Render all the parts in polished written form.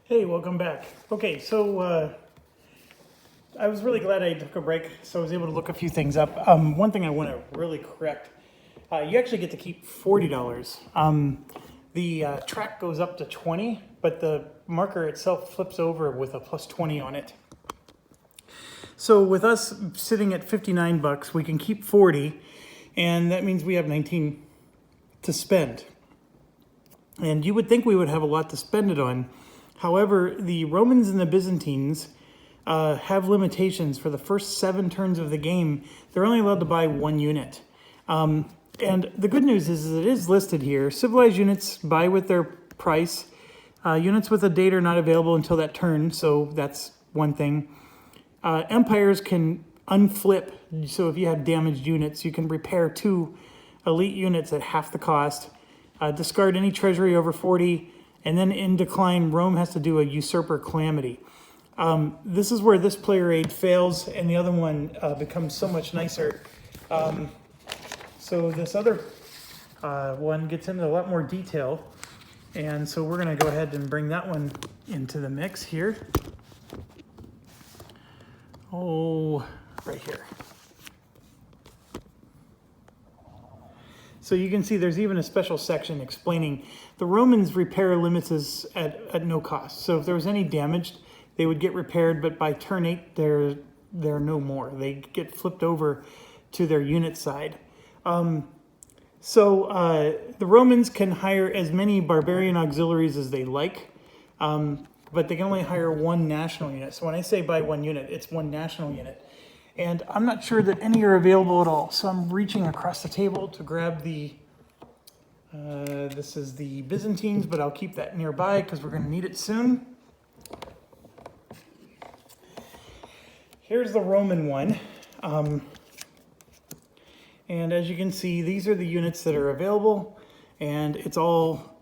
Hey, welcome back. Okay, so I was really glad I took a break, so I was able to look a few things up. One thing I want to really correct, you actually get to keep $40. The track goes up to 20, but the marker itself flips over with a plus 20 on it. So with us sitting at 59 bucks, we can keep 40, and that means we have 19 to spend. And you would think we would have a lot to spend it on. However, the Romans and the Byzantines have limitations. For the first 7 turns of the game, they're only allowed to buy 1 unit. And the good news is it is listed here. Civilized units buy with their price. Units with a date are not available until that turn, so that's one thing. Empires can unflip, so if you have damaged units, you can repair 2 elite units at half the cost. Discard any treasury over 40. And then in decline, Rome has to do a usurper calamity. This is where this player aid fails, and the other one becomes so much nicer. So this other one gets into a lot more detail, and so we're going to go ahead and bring that one into the mix here. Oh, right here. So you can see there's even a special section explaining the Romans repair limits is at no cost. So if there was any damaged, they would get repaired, but by turn 8, they're no more. They get flipped over to their unit side. The Romans can hire as many barbarian auxiliaries as they like, but they can only hire 1 national unit. So when I say buy 1 unit, it's 1 national unit. And I'm not sure that any are available at all. So I'm reaching across the table to grab the, this is the Byzantines, but I'll keep that nearby because we're going to need it soon. Here's the Roman one. And as you can see, these are the units that are available. And it's all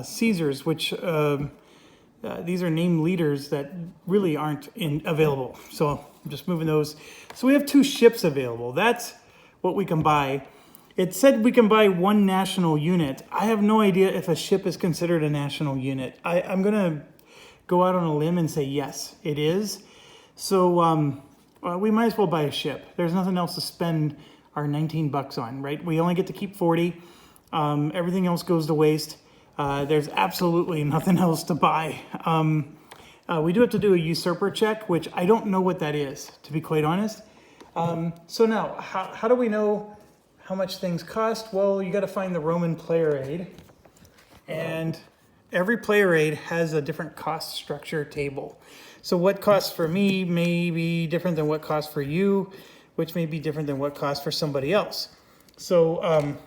Caesars, which these are named leaders that really aren't available. So I'm just moving those. So we have 2 ships available. That's what we can buy. It said we can buy 1 national unit. I have no idea if a ship is considered a national unit. I'm going to go out on a limb and say yes, it is. So we might as well buy a ship. There's nothing else to spend our 19 bucks on, right? We only get to keep 40. Everything else goes to waste. There's absolutely nothing else to buy. We do have to do a usurper check, which I don't know what that is, to be quite honest. So now, how do we know how much things cost? Well, you got to find the Roman player aid. And every player aid has a different cost structure table. So what costs for me may be different than what costs for you, which may be different than what costs for somebody else. So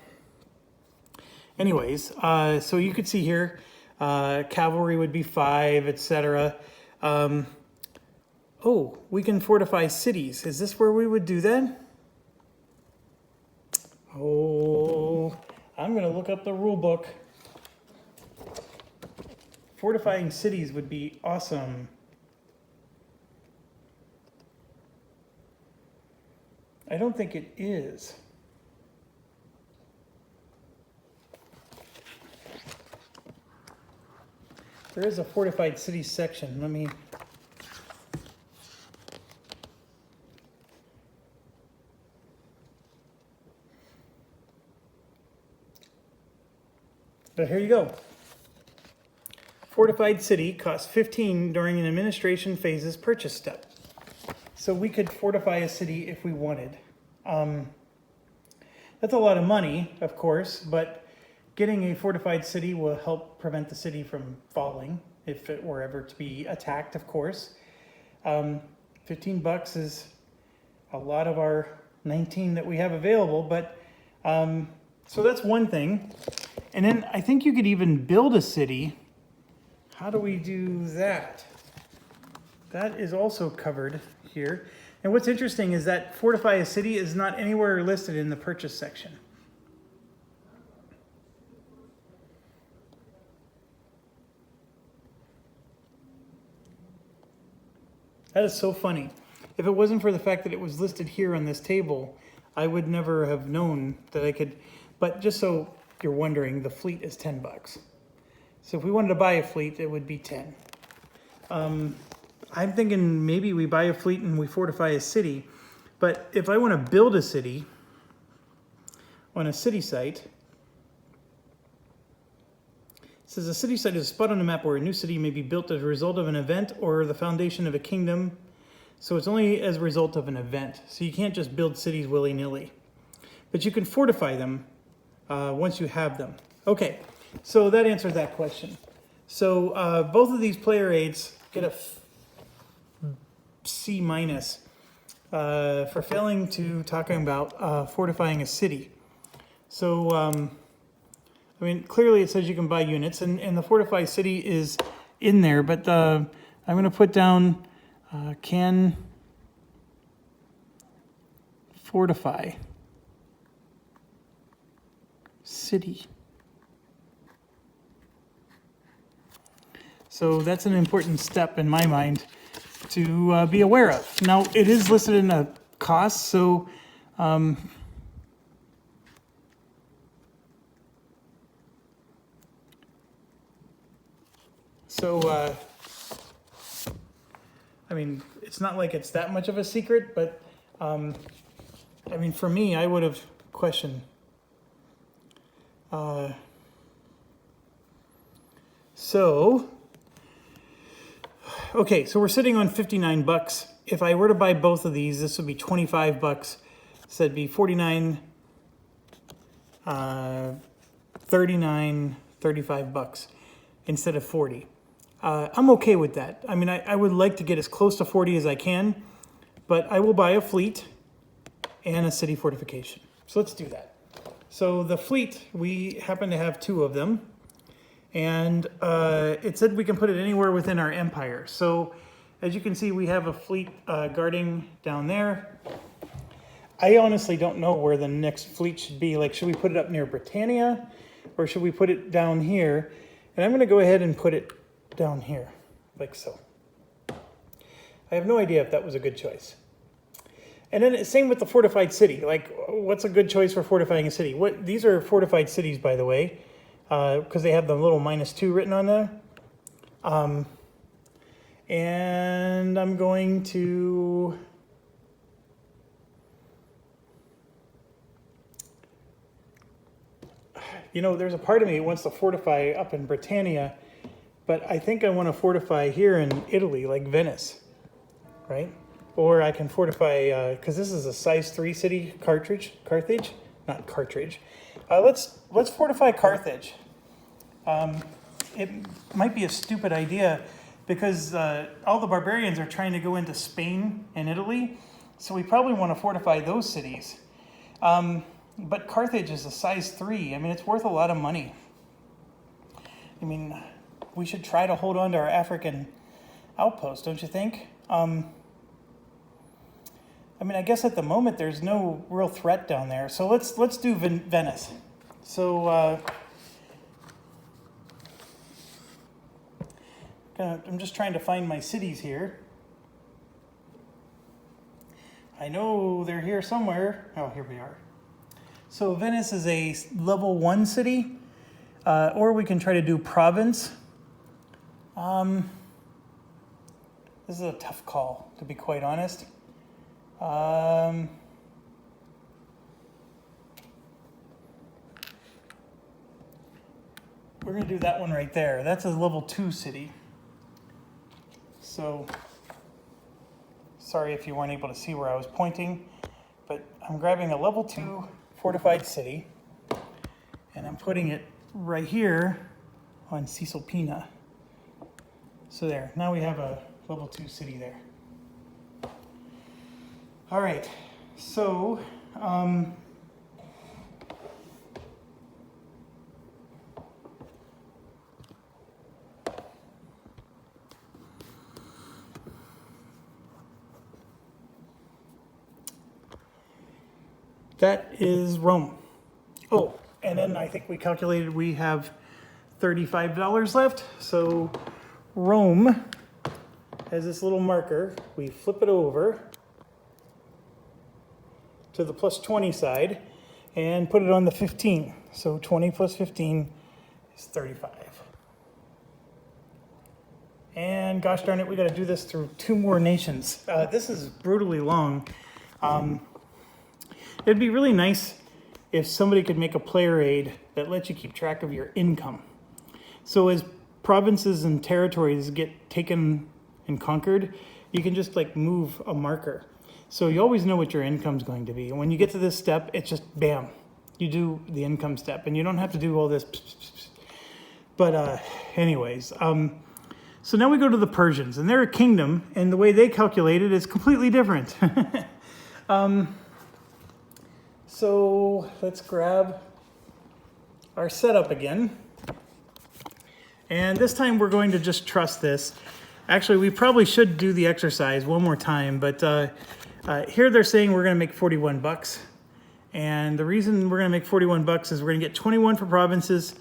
anyways, so you could see here, cavalry would be 5, etc. Oh, we can fortify cities. Is this where we would do that? Oh, I'm going to look up the rule book. Fortifying cities would be awesome. I don't think it is. There is a fortified cities section. Let me... But here you go. Fortified city costs 15 during an administration phases purchase step. So we could fortify a city if we wanted. That's a lot of money, of course, but getting a fortified city will help prevent the city from falling if it were ever to be attacked, of course. 15 bucks is a lot of our 19 that we have available, but so that's one thing. And then I think you could even build a city. How do we do that? That is also covered here. And what's interesting is that fortify a city is not anywhere listed in the purchase section. That is so funny. If it wasn't for the fact that it was listed here on this table, I would never have known that I could. But just so you're wondering, the fleet is 10 bucks. So if we wanted to buy a fleet, it would be 10. I'm thinking maybe we buy a fleet and we fortify a city. But if I want to build a city on a city site, it says a city site is a spot on the map where a new city may be built as a result of an event or the foundation of a kingdom. So it's only as a result of an event. So you can't just build cities willy-nilly. But you can fortify them once you have them. Okay, so that answers that question. So both of these player aids get a C minus for failing to talking about fortifying a city. So, I mean, clearly it says you can buy units, and the fortified city is in there, but I'm going to put down can fortify city. So that's an important step in my mind to be aware of. Now, it is listed in a cost, so I mean, it's not like it's that much of a secret, but I mean, for me, I would have questioned. Okay, so we're sitting on 59 bucks. If I were to buy both of these, this would be 25 bucks. So it'd be 49, 39, 35 bucks instead of 40. I'm okay with that. I mean, I would like to get as close to 40 as I can, but I will buy a fleet and a city fortification. So let's do that. So the fleet, we happen to have 2 of them. And it said we can put it anywhere within our empire. So as you can see, we have a fleet guarding down there. I honestly don't know where the next fleet should be. Like, should we put it up near Britannia or should we put it down here? And I'm going to go ahead and put it down here, like so. I have no idea if that was a good choice. And then same with the fortified city. Like, what's a good choice for fortifying a city? These are fortified cities, by the way. Because they have the little -2 written on there. And I'm going to there's a part of me that wants to fortify up in Britannia, but I think I want to fortify here in Italy, like Venice, right? Or I can fortify, because this is a size 3 city, Carthage, not Cartridge. Let's fortify Carthage. It might be a stupid idea because all the barbarians are trying to go into Spain and Italy, so we probably want to fortify those cities. But Carthage is a size 3. I mean, it's worth a lot of money. I mean, we should try to hold on to our African outpost, don't you think? I mean, I guess at the moment there's no real threat down there. So let's do Venice. So I'm just trying to find my cities here. I know they're here somewhere. Oh, here we are. So Venice is a level 1 city, or we can try to do province. This is a tough call, to be quite honest. We're going to do that one right there. That's a level 2 city. So, sorry if you weren't able to see where I was pointing, but I'm grabbing a level 2 fortified city, and I'm putting it right here on Cisalpina. So there, now we have a level 2 city there. All right, so that is Rome. Oh, and then I think we calculated we have $35 left. So Rome has this little marker. We flip it over to the plus 20 side and put it on the 15. So 20 plus 15 is 35. And gosh darn it, we got to do this through 2 more nations. This is brutally long. It'd be really nice if somebody could make a player aid that lets you keep track of your income. So as provinces and territories get taken and conquered, you can just like move a marker. So you always know what your income's going to be. And when you get to this step, it's just bam, you do the income step and you don't have to do all this. But anyways, so now we go to the Persians, and they're a kingdom, and the way they calculate it is completely different. So let's grab our setup again. And this time we're going to just trust this. Actually, we probably should do the exercise one more time, but here they're saying we're going to make 41 bucks. And the reason we're going to make 41 bucks is we're going to get 21 for provinces,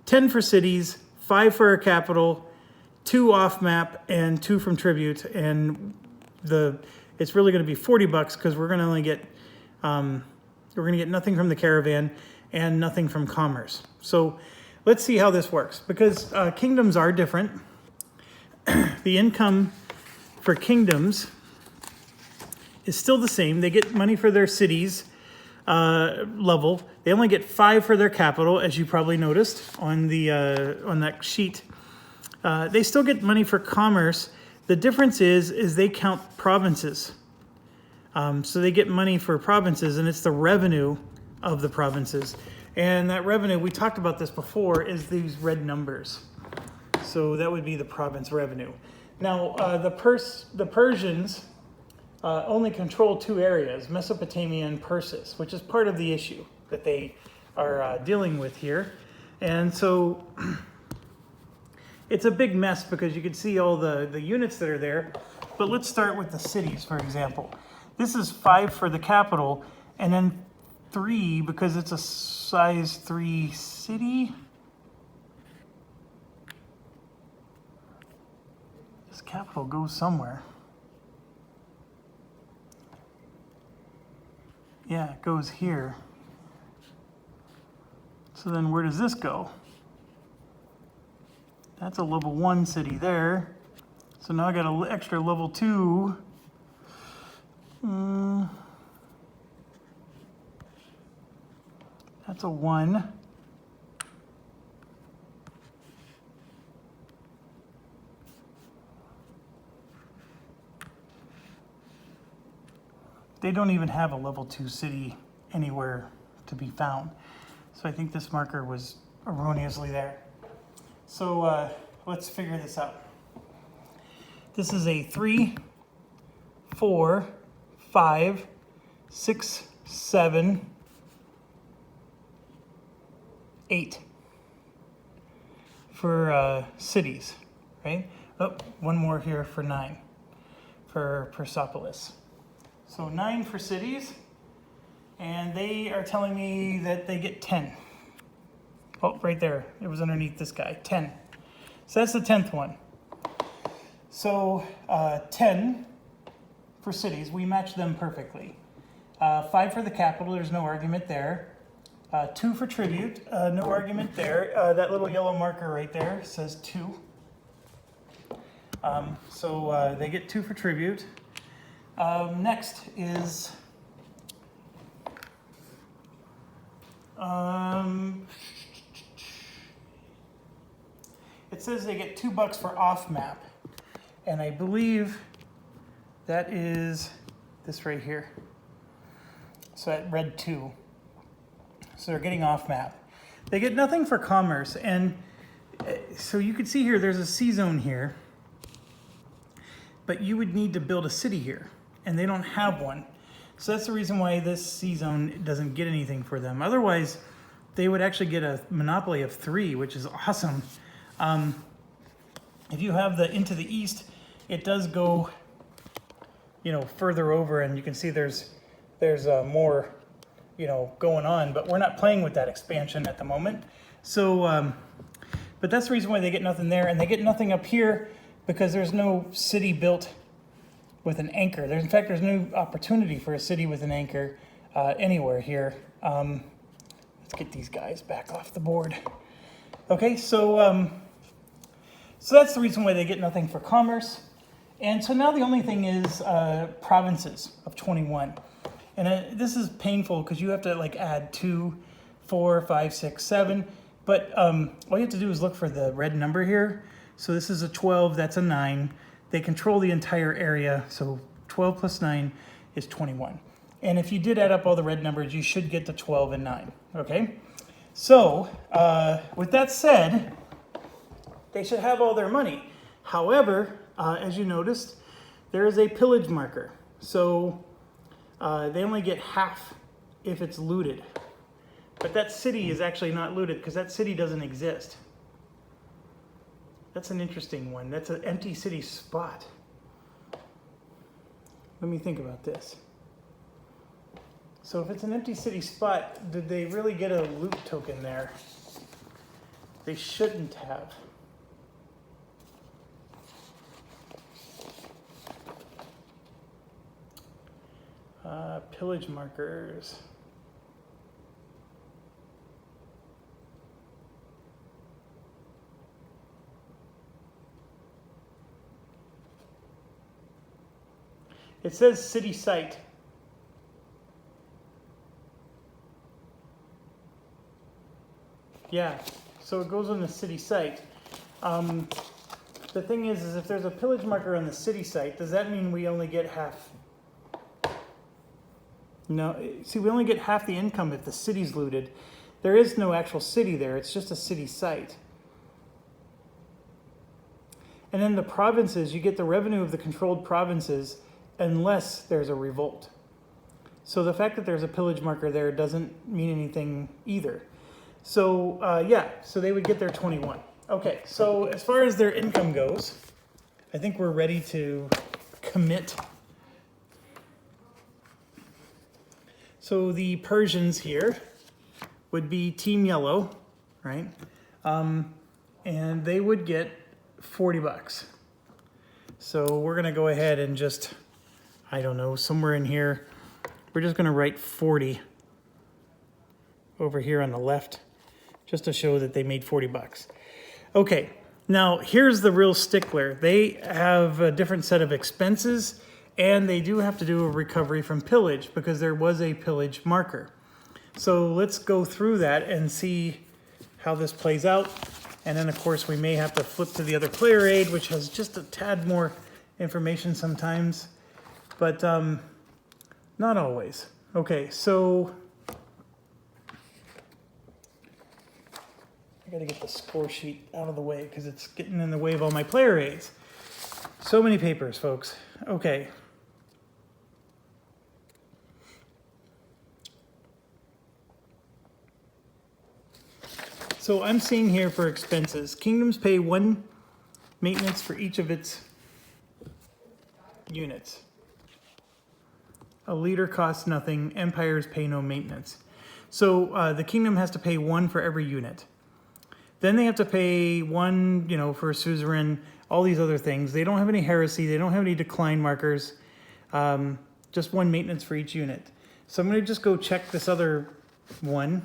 10 for cities, 5 for our capital, 2 off map, and 2 from tribute. And it's really going to be 40 bucks because we're going to only get nothing from the caravan and nothing from commerce. So let's see how this works, because kingdoms are different. The income for kingdoms is still the same. They get money for their cities level. They only get 5 for their capital, as you probably noticed on that sheet. They still get money for commerce. The difference is they count provinces. So they get money for provinces, and it's the revenue of the provinces. And that revenue, we talked about this before, is these red numbers. So that would be the province revenue. Now, the Persians only control 2 areas, Mesopotamia and Persis, which is part of the issue that they are dealing with here. And so it's a big mess because you can see all the units that are there. But let's start with the cities, for example. This is 5 for the capital, and then 3 because it's a size 3 city. This capital goes somewhere. Yeah, it goes here. So then where does this go? That's a level 1 city there. So now I got an extra level 2. That's a 1. They don't even have a level 2 city anywhere to be found. So I think this marker was erroneously there. So let's figure this out. This is a 3, 4, 5, 6, 7, 8 for cities, right? Oh, one more here for 9 for Persepolis. So 9 for cities, and they are telling me that they get 10. Oh, right there. It was underneath this guy, 10. So that's the 10th one. So 10 for cities, we match them perfectly. 5 for the capital, there's no argument there. 2 for tribute, no argument there. That little yellow marker right there says 2. So they get 2 for tribute. Next is it says they get $2 for off map, and I believe that is this right here. So that red 2. So they're getting off map. They get nothing for commerce, and so you can see here there's a C zone here, but you would need to build a city here, and they don't have one. So that's the reason why this C zone doesn't get anything for them. Otherwise, they would actually get a monopoly of 3, which is awesome. If you have the into the east, it does go, further over, and you can see there's more, going on. But we're not playing with that expansion at the moment. So, but that's the reason why they get nothing there, and they get nothing up here because there's no city built with an anchor. In fact, there's no opportunity for a city with an anchor anywhere here. Let's get these guys back off the board. Okay, so So that's the reason why they get nothing for commerce. And so now the only thing is provinces of 21. And this is painful because you have to like add 2, 4, 5, 6, 7. But all you have to do is look for the red number here. So this is a 12, that's a 9. They control the entire area. So 12 plus 9 is 21. And if you did add up all the red numbers, you should get to 12 and 9, okay? So with that said, they should have all their money. However, as you noticed, there is a pillage marker. So they only get half if it's looted. But that city is actually not looted because that city doesn't exist. That's an interesting one. That's an empty city spot. Let me think about this. So if it's an empty city spot, did they really get a loot token there? They shouldn't have. Pillage markers. It says city site. Yeah, so it goes on the city site. The thing is if there's a pillage marker on the city site, does that mean we only get half? No, see, we only get half the income if the city's looted. There is no actual city there, it's just a city site. And then the provinces, you get the revenue of the controlled provinces unless there's a revolt. So the fact that there's a pillage marker there doesn't mean anything either. So yeah, so they would get their 21. Okay, so as far as their income goes, I think we're ready to commit. So the Persians here would be Team Yellow, right? And they would get 40 bucks. So we're gonna go ahead and just, I don't know, somewhere in here, we're just gonna write 40 over here on the left, just to show that they made 40 bucks. Okay, now here's the real stickler. They have a different set of expenses, and they do have to do a recovery from pillage because there was a pillage marker. So let's go through that and see how this plays out. And then of course we may have to flip to the other player aid, which has just a tad more information sometimes, but not always. Okay, so I gotta get the score sheet out of the way because it's getting in the way of all my player aids. So many papers, folks. Okay. So I'm seeing here for expenses, kingdoms pay 1 maintenance for each of its units. A leader costs nothing, empires pay no maintenance. So the kingdom has to pay 1 for every unit. Then they have to pay 1, you know, for a suzerain, all these other things. They don't have any heresy, they don't have any decline markers, just 1 maintenance for each unit. So I'm gonna just go check this other one.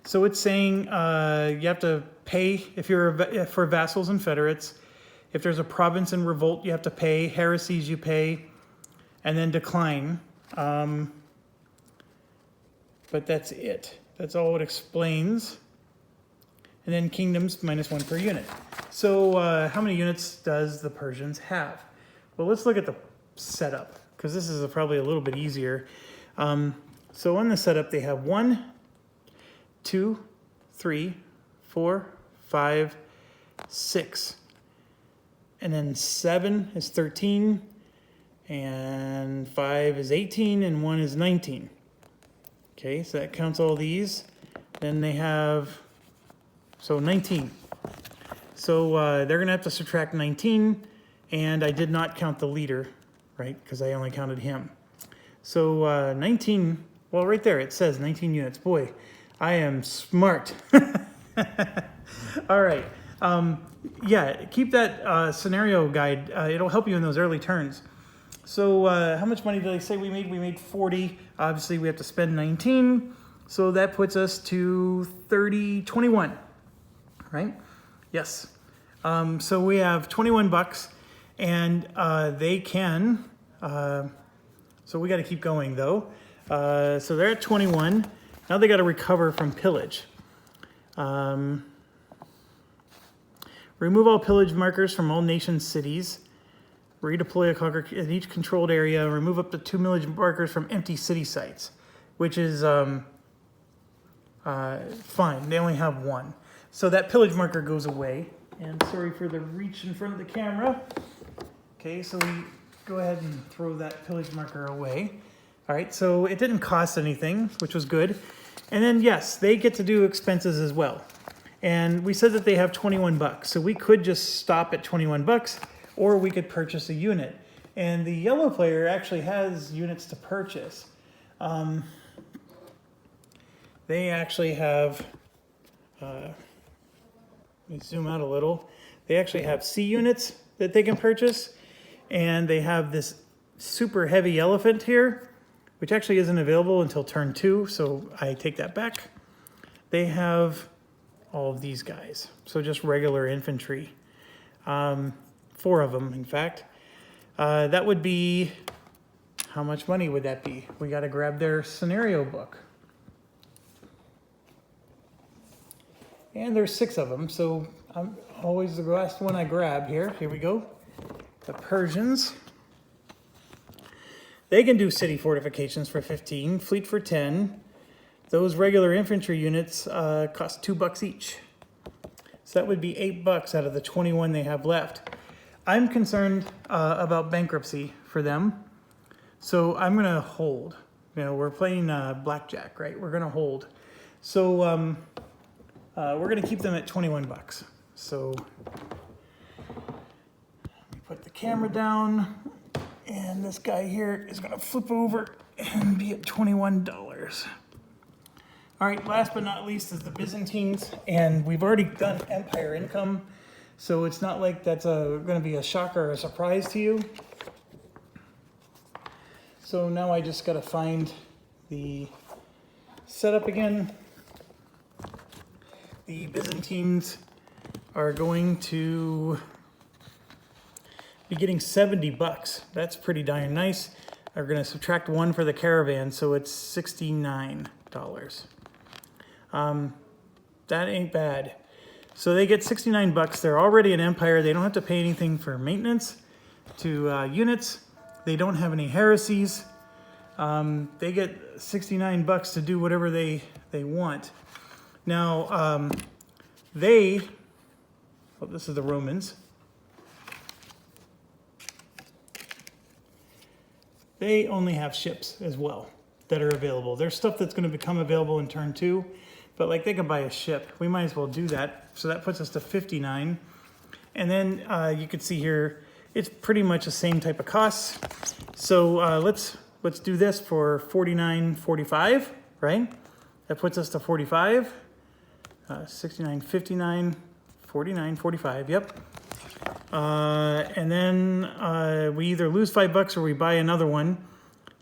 So it's saying you have to pay if you're for vassals and federates. If there's a province in revolt, you have to pay. Heresies, you pay, and then decline. But that's it. That's all it explains. And then kingdoms, -1 per unit. So how many units does the Persians have? Well, let's look at the setup, because this is probably a little bit easier. So on the setup, they have 1, 2, 3, 4, 5, 6. And then 7 is 13, and 5 is 18, and 1 is 19. Okay, so that counts all these. Then they have, so 19. So they're going to have to subtract 19, and I did not count the leader, right, because I only counted him. So 19, well, right there it says 19 units. Boy, I am smart. All right. Yeah, keep that scenario guide. It'll help you in those early turns. So how much money did I say we made? We made 40. Obviously, we have to spend 19. So that puts us to 21, right? Yes. So we have 21 bucks, and they can, so we got to keep going though. So they're at 21. Now they got to recover from pillage. Remove all pillage markers from all nation cities. Redeploy a conquer in each controlled area. Remove up to 2 pillage markers from empty city sites, which is fine. They only have 1. So that pillage marker goes away. And sorry for the reach in front of the camera. Okay, so we go ahead and throw that pillage marker away. All right, so it didn't cost anything, which was good. And then yes, they get to do expenses as well. And we said that they have 21 bucks. So we could just stop at 21 bucks, or we could purchase a unit. And the yellow player actually has units to purchase. They actually have, let me zoom out a little. They actually have C units that they can purchase. And they have this super heavy elephant here, which actually isn't available until turn 2. So I take that back. They have all of these guys. So just regular infantry. 4 of them, in fact. That would be, how much money would that be? We got to grab their scenario book. And there's 6 of them, so I'm always the last one I grab here. Here we go. The Persians. They can do city fortifications for 15, fleet for 10. Those regular infantry units cost $2 each. So that would be $8 out of the 21 they have left. I'm concerned about bankruptcy for them. So I'm gonna hold. You know, we're playing blackjack, right? We're gonna hold. So we're gonna keep them at 21 bucks. So let me put the camera down, and this guy here is gonna flip over and be at $21. All right, last but not least is the Byzantines, and we've already done empire income, so it's not like that's gonna be a shocker or a surprise to you. So now I just gotta find the setup again. The Byzantines are going to be getting 70 bucks. That's pretty darn nice. We're gonna subtract 1 for the caravan, so it's $69. That ain't bad. So they get 69 bucks. They're already an empire. They don't have to pay anything for maintenance to units. They don't have any heresies. They get 69 bucks to do whatever they want. Now, this is the Romans. They only have ships as well that are available. There's stuff that's going to become available in turn 2, but like they can buy a ship. We might as well do that. So that puts us to 59. And then you can see here, it's pretty much the same type of costs. So let's do this for 49.45, right? That puts us to 45. 69, 59, 49, 45, yep. And then we either lose $5 or we buy another one.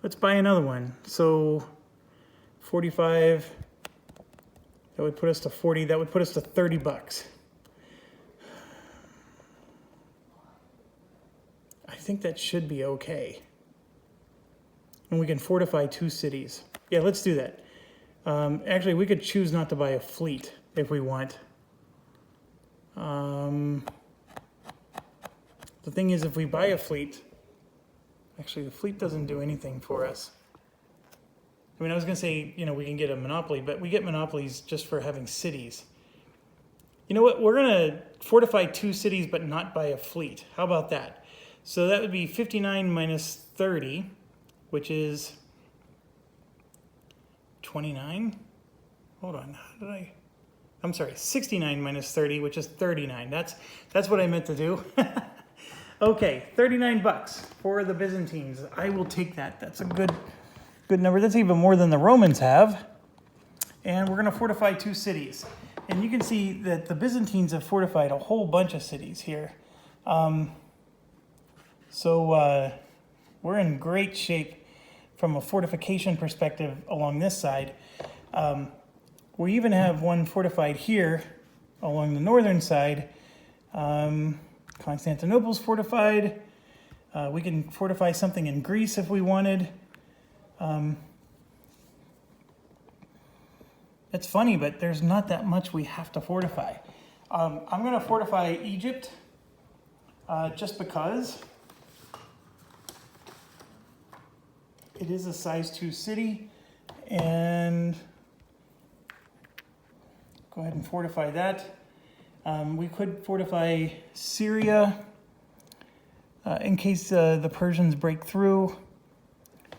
Let's buy another one. So 45, that would put us to 40, that would put us to 30 bucks. I think that should be okay. And we can fortify 2 cities. Yeah, let's do that. Actually, we could choose not to buy a fleet if we want. The thing is, if we buy a fleet, actually the fleet doesn't do anything for us. I mean, I was gonna say, you know, we can get a monopoly, but we get monopolies just for having cities. You know what, we're gonna fortify 2 cities, but not buy a fleet. How about that? So that would be 59 minus 30, which is 29. Hold on, how did I'm sorry, 69 minus 30, which is 39. That's what I meant to do. Okay, 39 bucks for the Byzantines. I will take that. That's a good number. That's even more than the Romans have. And we're gonna fortify 2 cities. And you can see that the Byzantines have fortified a whole bunch of cities here. So we're in great shape from a fortification perspective along this side. We even have one fortified here along the northern side Constantinople's fortified. We can fortify something in Greece if we wanted. It's funny, but there's not that much we have to fortify. I'm going to fortify Egypt just because it is a size 2 city, and go ahead and fortify that. We could fortify Syria in case the Persians break through.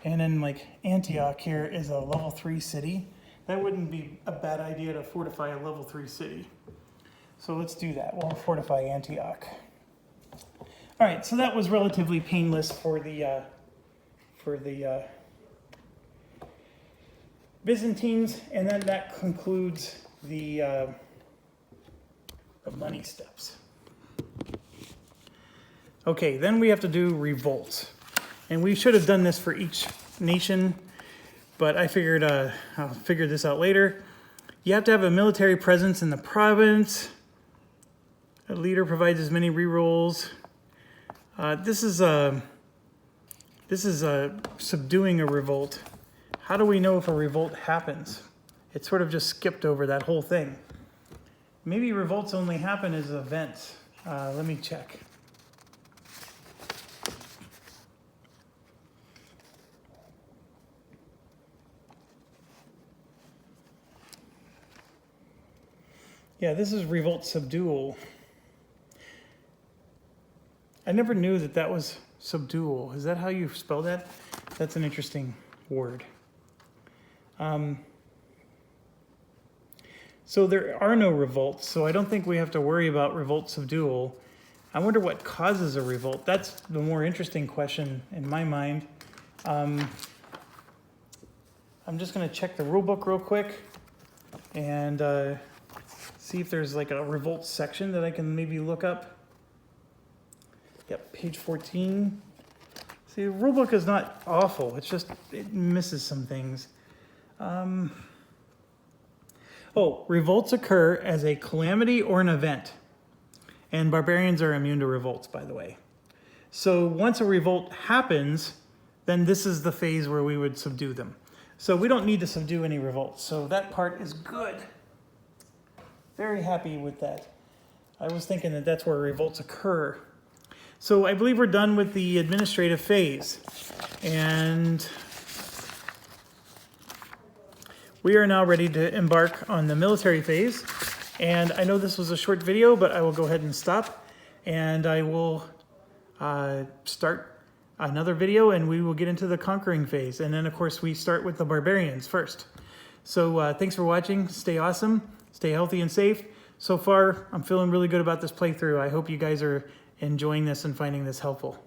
And then like Antioch here is a level 3 city. That wouldn't be a bad idea to fortify a level 3 city. So let's do that. We'll fortify Antioch. All right, so that was relatively painless for the Byzantines, and then that concludes the money steps. Okay, then we have to do revolts. And we should have done this for each nation, but I figured I'll figure this out later. You have to have a military presence in the province. A leader provides as many rerolls. This is subduing a revolt. How do we know if a revolt happens? It sort of just skipped over that whole thing. Maybe revolts only happen as events. Let me check. Yeah, this is revolt subdual. I never knew that that was subdual. Is that how you spell that? That's an interesting word. So there are no revolts, so I don't think we have to worry about revolt subdual. I wonder what causes a revolt. That's the more interesting question in my mind. I'm just going to check the rule book real quick and see if there's like a revolt section that I can maybe look up. Yep, page 14. See, the rule book is not awful. It's just, it misses some things. Revolts occur as a calamity or an event. And barbarians are immune to revolts, by the way. So once a revolt happens, then this is the phase where we would subdue them. So we don't need to subdue any revolts. So that part is good. Very happy with that. I was thinking that that's where revolts occur. So I believe we're done with the administrative phase. And we are now ready to embark on the military phase. And I know this was a short video, but I will go ahead and stop. And I will start another video, and we will get into the conquering phase. And then, of course, we start with the barbarians first. So thanks for watching. Stay awesome. Stay healthy and safe. So far, I'm feeling really good about this playthrough. I hope you guys are enjoying this and finding this helpful.